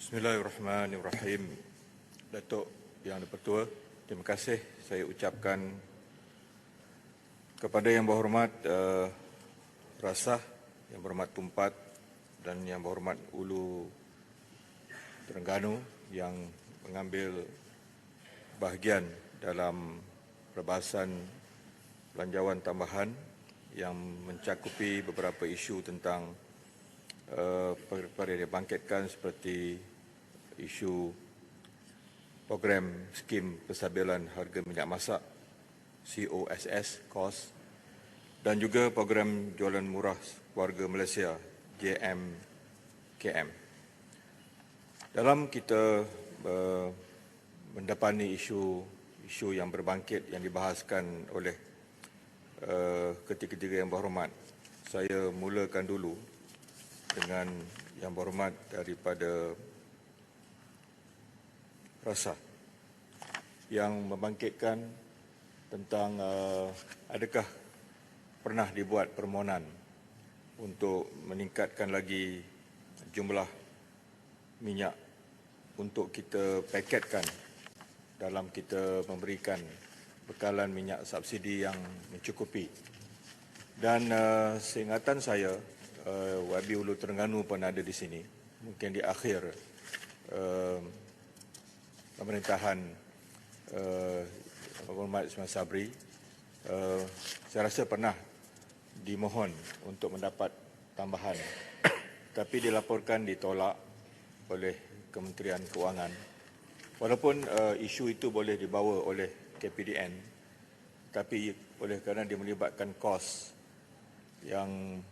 Bismillahirrahmanirrahim. Datuk Yang di-Pertua, terima kasih saya ucapkan kepada Yang Berhormat Rasah, Yang Berhormat Tumpat dan Yang Berhormat Ulu Terengganu yang mengambil bahagian dalam perbahasan belanjawan tambahan yang mencakupi beberapa isu tentang perkara yang dibangkitkan seperti isu program skim penstabilan harga minyak masak COSS dan juga program jualan murah warga Malaysia JMKM. Dalam kita mendapati isu yang berbangkit yang dibahaskan oleh ketiga-tiga Yang Berhormat, saya mulakan dulu dengan Yang Berhormat daripada Rasah yang membangkitkan tentang adakah pernah dibuat permohonan untuk meningkatkan lagi jumlah minyak untuk kita paketkan dalam kita memberikan bekalan minyak subsidi yang mencukupi. Dan seingatan saya, YB Ulu Terengganu pun ada di sini. Mungkin di akhir pemerintahan Berhormat Ismail Sabri, saya rasa pernah dimohon untuk mendapat tambahan, tapi dilaporkan ditolak oleh Kementerian Keuangan. Walaupun isu itu boleh dibawa oleh KPDN, tapi oleh kerana dia melibatkan kos yang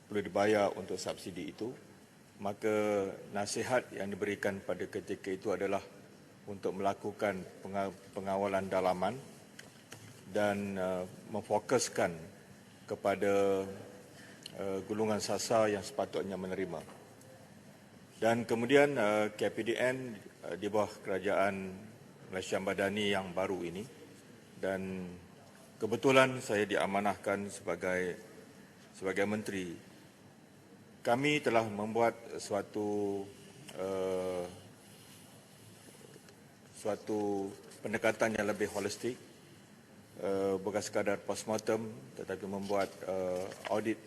perlu dibayar untuk subsidi itu, maka nasihat yang diberikan pada ketika itu adalah untuk melakukan pengawalan dalaman dan memfokuskan kepada golongan sasar yang sepatutnya menerima. Dan kemudian KPDN di bawah kerajaan Malaysia Madani yang baru ini, dan kebetulan saya diamanahkan sebagai menteri, kami telah membuat suatu pendekatan yang lebih holistik, bukan sekadar postmortem tetapi membuat audit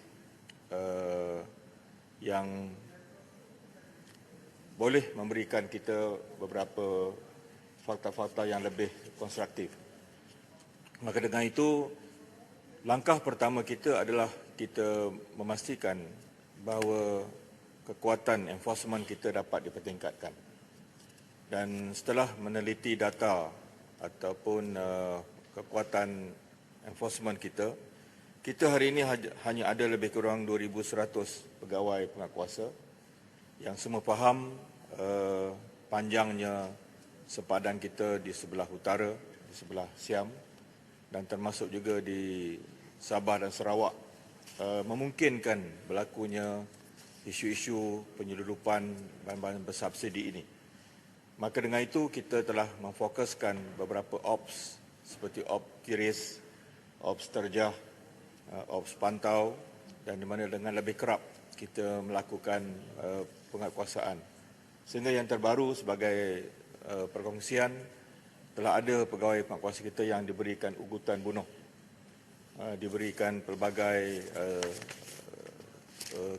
yang boleh memberikan kita beberapa fakta-fakta yang lebih konstruktif. Maka dengan itu, langkah pertama kita adalah kita memastikan bahawa kekuatan enforcement kita dapat dipertingkatkan. Dan setelah meneliti data ataupun kekuatan enforcement kita hari ini hanya ada lebih kurang 2,100 pegawai penguatkuasa yang semua faham panjangnya sepadan kita di sebelah utara, di sebelah Siam, dan termasuk juga di Sabah dan Sarawak, memungkinkan berlakunya isu-isu penyeludupan bahan-bahan bersubsidi ini. Maka dengan itu kita telah memfokuskan beberapa ops seperti ops kiris, ops terjah, ops pantau, dan di mana dengan lebih kerap kita melakukan penguatkuasaan. Sehingga yang terbaru sebagai perkongsian, telah ada pegawai penguatkuasa kita yang diberikan ugutan bunuh, diberikan pelbagai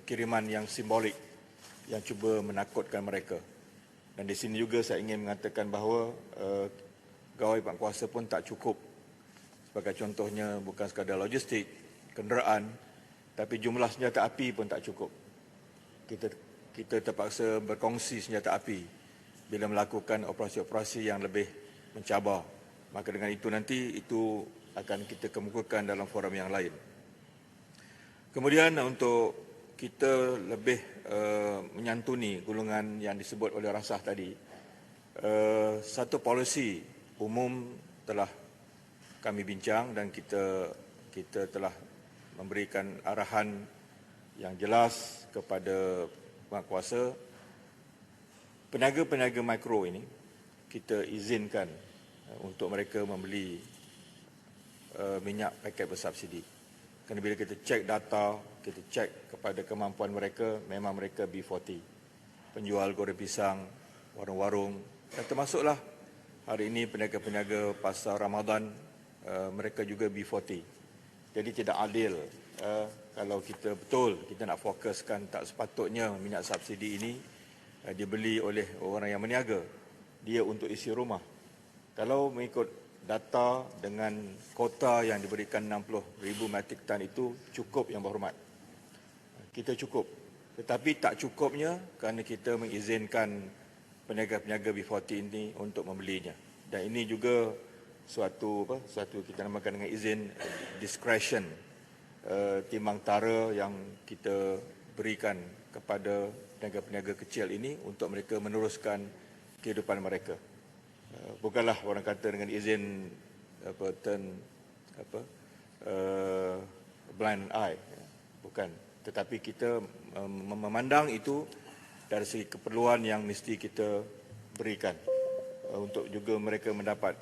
kiriman yang simbolik yang cuba menakutkan mereka. Dan di sini juga saya ingin mengatakan bahawa pegawai penguatkuasa pun tak cukup. Sebagai contohnya, bukan sekadar logistik, kenderaan, tapi jumlah senjata api pun tak cukup. Kita terpaksa berkongsi senjata api bila melakukan operasi-operasi yang lebih mencabar. Maka dengan itu nanti itu akan kita kemukakan dalam forum yang lain. Kemudian untuk kita lebih menyantuni golongan yang disebut oleh Rasah tadi, satu polisi umum telah kami bincang dan kita telah memberikan arahan yang jelas kepada penguatkuasa. Peniaga-peniaga mikro ini kita izinkan untuk mereka membeli minyak paket bersubsidi. Kerana bila kita cek data, kita cek kepada kemampuan mereka, memang mereka B40. penjual goreng pisang, warung-warung, dan termasuklah hari ini peniaga-peniaga pasar Ramadan, mereka juga B40. Jadi tidak adil kalau kita betul kita nak fokuskan, tak sepatutnya minyak subsidi ini dibeli oleh orang yang meniaga, dia untuk isi rumah. Kalau mengikut data dengan kota yang diberikan 60,000 metrik tan itu cukup, Yang Berhormat. Kita cukup. Tetapi tak cukupnya kerana kita mengizinkan peniaga-peniaga B40 ini untuk membelinya. Dan ini juga suatu kita namakan dengan izin discretion, timbang tara yang kita berikan kepada peniaga-peniaga kecil ini untuk mereka meneruskan kehidupan mereka. Bukanlah orang kata dengan izin blind eye, bukan. Tetapi kita memandang itu dari segi keperluan yang mesti kita berikan untuk juga mereka mendapat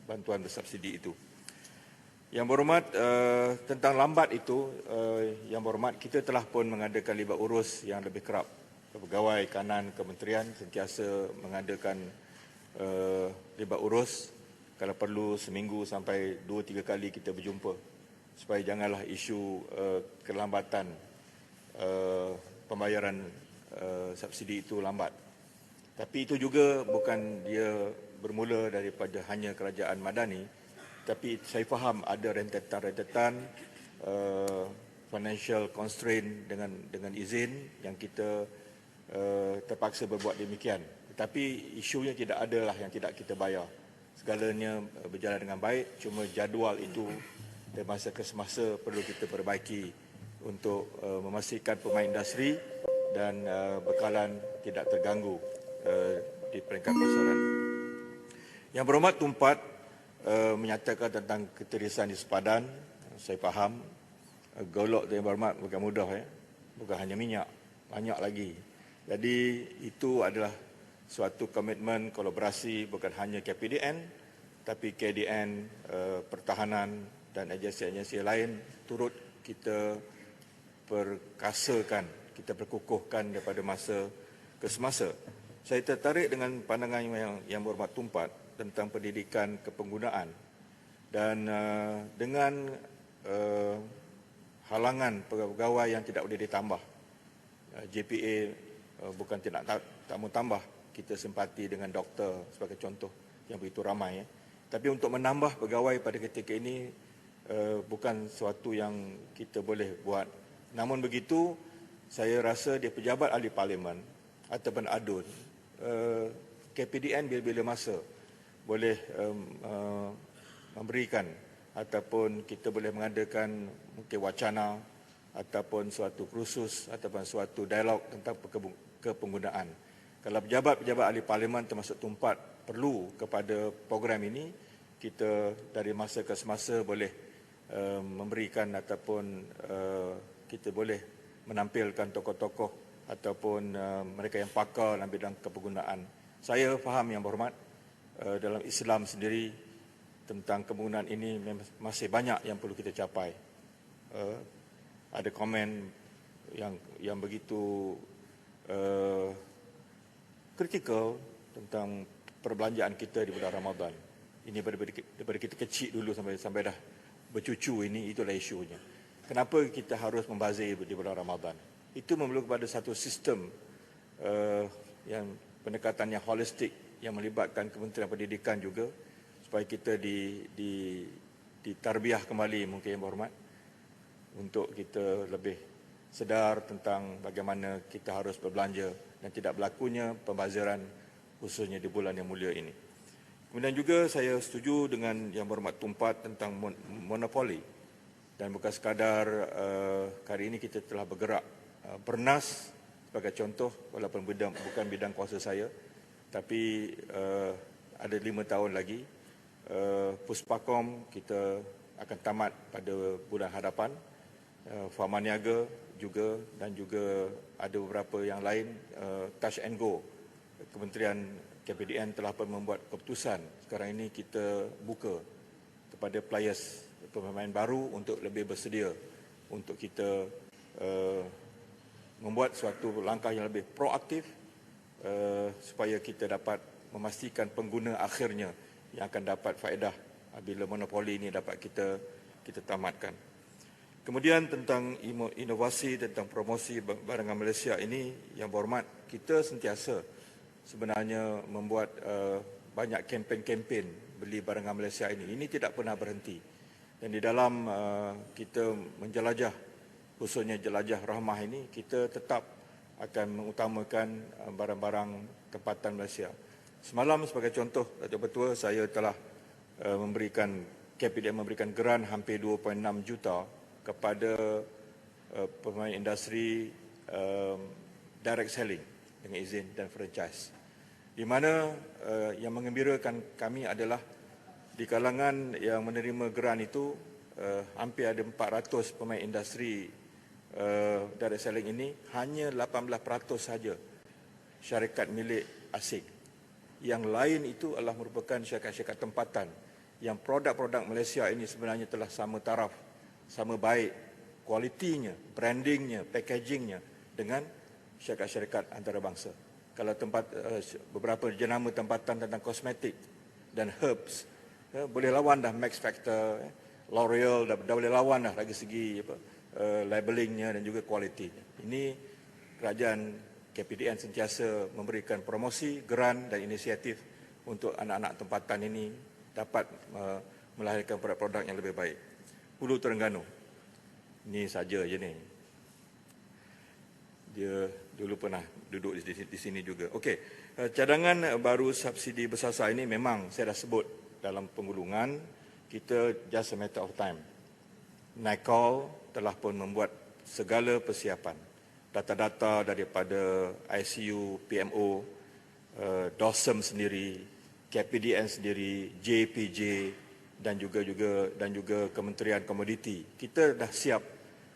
bantuan bersubsidi itu. Yang Berhormat, tentang lambat itu, Yang Berhormat, kita telah pun mengadakan libat urus yang lebih kerap. Pegawai kanan kementerian sentiasa mengadakan libat urus, kalau perlu seminggu sampai 2-3 kali kita berjumpa, supaya janganlah isu kelambatan pembayaran subsidi itu lambat. Tapi itu juga bukan dia bermula daripada hanya kerajaan Madani, tapi saya faham ada rentetan-rentetan financial constraint dengan izin yang kita terpaksa berbuat demikian. Tetapi isunya tidak adalah yang tidak kita bayar. Segalanya berjalan dengan baik, cuma jadual itu dari masa ke semasa perlu kita perbaiki untuk memastikan pemain industri dan bekalan tidak terganggu di peringkat pasaran. Yang Berhormat Tumpat menyatakan tentang ketirisan di sepadan. Saya faham golok tu Yang Berhormat bukan mudah, bukan hanya minyak, banyak lagi. Jadi itu adalah suatu komitmen kolaborasi bukan hanya KPDN, tapi KDN, pertahanan dan agensi-agensi lain turut kita perkasakan, kita perkukuhkan daripada masa ke semasa. Saya tertarik dengan pandangan Yang Berhormat Tumpat tentang pendidikan kepenggunaan dan dengan halangan pegawai yang tidak boleh ditambah. JPA bukan tak mau tambah, kita simpati dengan doktor sebagai contoh yang begitu ramai. Tapi untuk menambah pegawai pada ketika ini bukan sesuatu yang kita boleh buat. Namun begitu, saya rasa dia pejabat ahli parlimen ataupun ADUN, KPDN bila-bila masa boleh memberikan ataupun kita boleh mengadakan mungkin wacana ataupun suatu kursus ataupun suatu dialog tentang kepenggunaan. Kalau pejabat-pejabat ahli parlimen termasuk Tumpat perlu kepada program ini, kita dari masa ke semasa boleh memberikan ataupun kita boleh menampilkan tokoh-tokoh ataupun mereka yang pakar dalam bidang kepenggunaan. Saya faham Yang Berhormat, dalam Islam sendiri tentang kepenggunaan ini masih banyak yang perlu kita capai. Ada komen yang begitu kritikal tentang perbelanjaan kita di bulan Ramadan. Ini daripada kita kecil dulu sampai dah bercucu ini, itulah isunya. Kenapa kita harus membazir di bulan Ramadan? Itu memerlukan kepada satu sistem yang pendekatan yang holistik yang melibatkan Kementerian Pendidikan juga, supaya kita ditarbiah kembali mungkin Yang Berhormat, untuk kita lebih sedar tentang bagaimana kita harus berbelanja dan tidak berlakunya pembaziran khususnya di bulan yang mulia ini. Kemudian juga saya setuju dengan Yang Berhormat Tumpat tentang monopoli, dan bukan sekadar kali ini kita telah bergerak. Pernas sebagai contoh, walaupun bukan bidang kuasa saya, tapi ada 5 tahun lagi. Puspakom kita akan tamat pada bulan hadapan. Pharma Niaga juga, dan juga ada beberapa yang lain. Touch and Go, Kementerian KPDN telah pun membuat keputusan. Sekarang ini kita buka kepada players, pemain baru untuk lebih bersedia untuk kita membuat suatu langkah yang lebih proaktif supaya kita dapat memastikan pengguna akhirnya yang akan dapat faedah bila monopoli ini dapat kita tamatkan. Kemudian tentang inovasi, tentang promosi barangan Malaysia ini, Yang Berhormat, kita sentiasa sebenarnya membuat banyak kempen-kempen beli barangan Malaysia ini. Ini tidak pernah berhenti. Dan di dalam kita menjelajah, khususnya jelajah rahmah ini, kita tetap akan mengutamakan barang-barang tempatan Malaysia. Semalam sebagai contoh, Datuk Ketua, saya telah KPDN memberikan geran hampir 2.6 juta kepada pemain industri direct selling dengan izin dan franchise. Di mana yang mengembirakan kami adalah di kalangan yang menerima geran itu hampir ada 400 pemain industri direct selling ini, hanya 18% saja syarikat milik asing. Yang lain itu adalah merupakan syarikat-syarikat tempatan yang produk-produk Malaysia ini sebenarnya telah sama taraf, sama baik kualitinya, brandingnya, packagingnya dengan syarikat-syarikat antarabangsa. Kalau beberapa jenama tempatan tentang kosmetik dan herbs, boleh lawan dah Max Factor, L'Oreal dah boleh lawan dah dari segi labelingnya dan juga kualitinya. Ini kerajaan KPDN sentiasa memberikan promosi, geran dan inisiatif untuk anak-anak tempatan ini dapat melahirkan produk-produk yang lebih baik. Hulu Terengganu, ini saja je ni. Dia dulu pernah duduk di sini juga. Okey, cadangan baru subsidi bersasar ini memang saya dah sebut dalam penggulungan, kita just a matter of time. NICOL telah pun membuat segala persiapan. Data-data daripada ICU, PMO, DOSM sendiri, KPDN sendiri, JPJ dan juga Kementerian Komoditi. Kita dah siap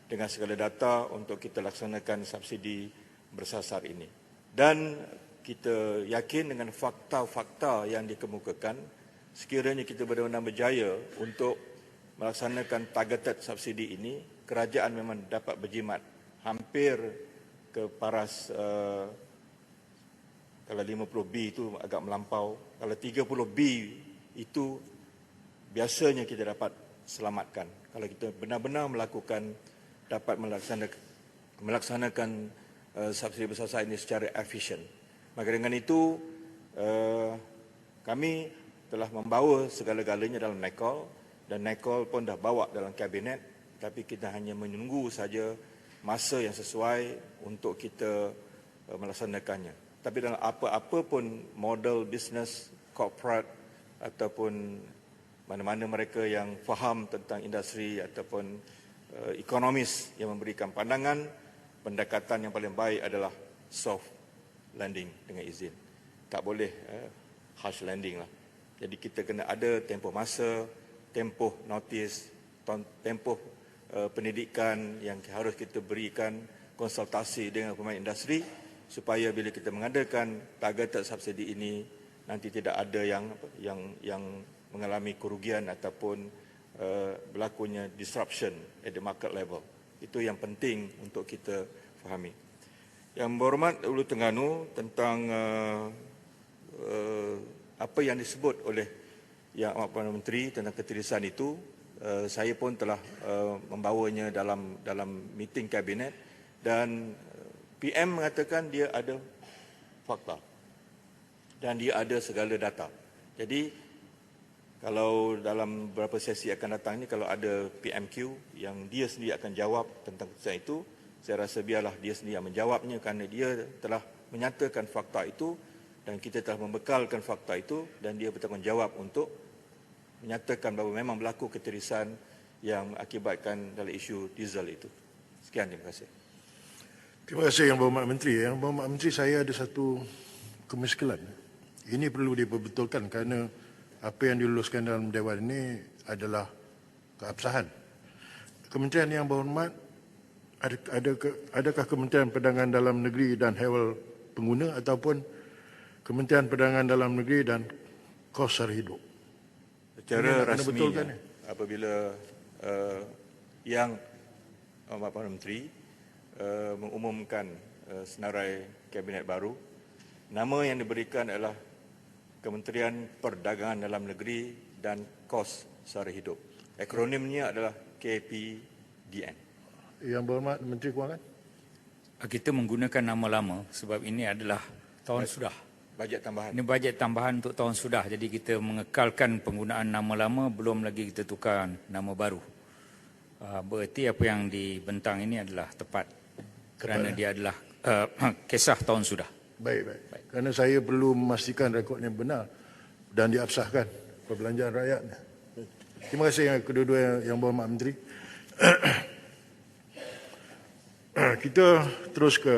dengan segala data untuk kita laksanakan subsidi bersasar ini. Dan kita yakin dengan fakta-fakta yang dikemukakan, sekiranya kita benar-benar berjaya untuk melaksanakan targeted subsidi ini, kerajaan memang dapat berjimat hampir ke paras, kalau 50B itu agak melampau, kalau 30B itu biasanya kita dapat selamatkan. Kalau kita benar-benar dapat melaksanakan subsidi bersasar ini secara efisien. Maka dengan itu, kami telah membawa segala-galanya dalam NICOL dan NICOL pun dah bawa dalam kabinet, tapi kita hanya menunggu saja masa yang sesuai untuk kita melaksanakannya. Tapi dalam apa-apa pun model bisnes, corporate ataupun mana-mana mereka yang faham tentang industri ataupun ekonomis yang memberikan pandangan, pendekatan yang paling baik adalah soft landing dengan izin. Tak boleh harsh landing lah. Jadi kita kena ada tempoh masa, tempoh notis, tempoh pendidikan yang harus kita berikan, konsultasi dengan pemain industri supaya bila kita mengadakan targeted subsidi ini nanti tidak ada yang mengalami kerugian ataupun berlakunya disruption at the market level. Itu yang penting untuk kita fahami. Yang Berhormat Hulu Terengganu tentang apa yang disebut oleh Yang Amat Perdana Menteri tentang ketirisan itu, saya pun telah membawanya dalam meeting kabinet dan PM mengatakan dia ada fakta dan dia ada segala data. Jadi kalau dalam beberapa sesi akan datang ini, kalau ada PMQ yang dia sendiri akan jawab tentang keputusan itu, saya rasa biarlah dia sendiri yang menjawabnya kerana dia telah menyatakan fakta itu dan kita telah membekalkan fakta itu dan dia bertanggung jawab untuk menyatakan bahawa memang berlaku ketirisan yang mengakibatkan dalam isu diesel itu. Sekian, terima kasih. Terima kasih Yang Berhormat Menteri. Yang Berhormat Menteri, saya ada satu kemiskinan. Ini perlu diperbetulkan kerana apa yang diluluskan dalam Dewan ini adalah keabsahan. Kementerian Yang Berhormat, adakah Kementerian Perdagangan Dalam Negeri dan Hewal Pengguna ataupun Kementerian Perdagangan Dalam Negeri dan Kos Sara Hidup? Secara rasminya, apabila Yang Amat Perdana Menteri mengumumkan senarai kabinet baru. Nama yang diberikan adalah Kementerian Perdagangan Dalam Negeri dan Kos Sara Hidup. Akronimnya adalah KPDN. Yang berhormat Menteri Kewangan. Kita menggunakan nama lama sebab ini adalah tahun sudah. Bajet tambahan. Ini bajet tambahan untuk tahun sudah. Jadi kita mengekalkan penggunaan nama lama, belum lagi kita tukar nama baru. Bererti apa yang dibentang ini adalah tepat. Kerana dia adalah kisah tahun sudah. Baik. Kerana saya perlu memastikan rekod yang benar dan diabsahkan perbelanjaan rakyat. Terima kasih yang kedua-dua yang berhormat Menteri. Kita terus ke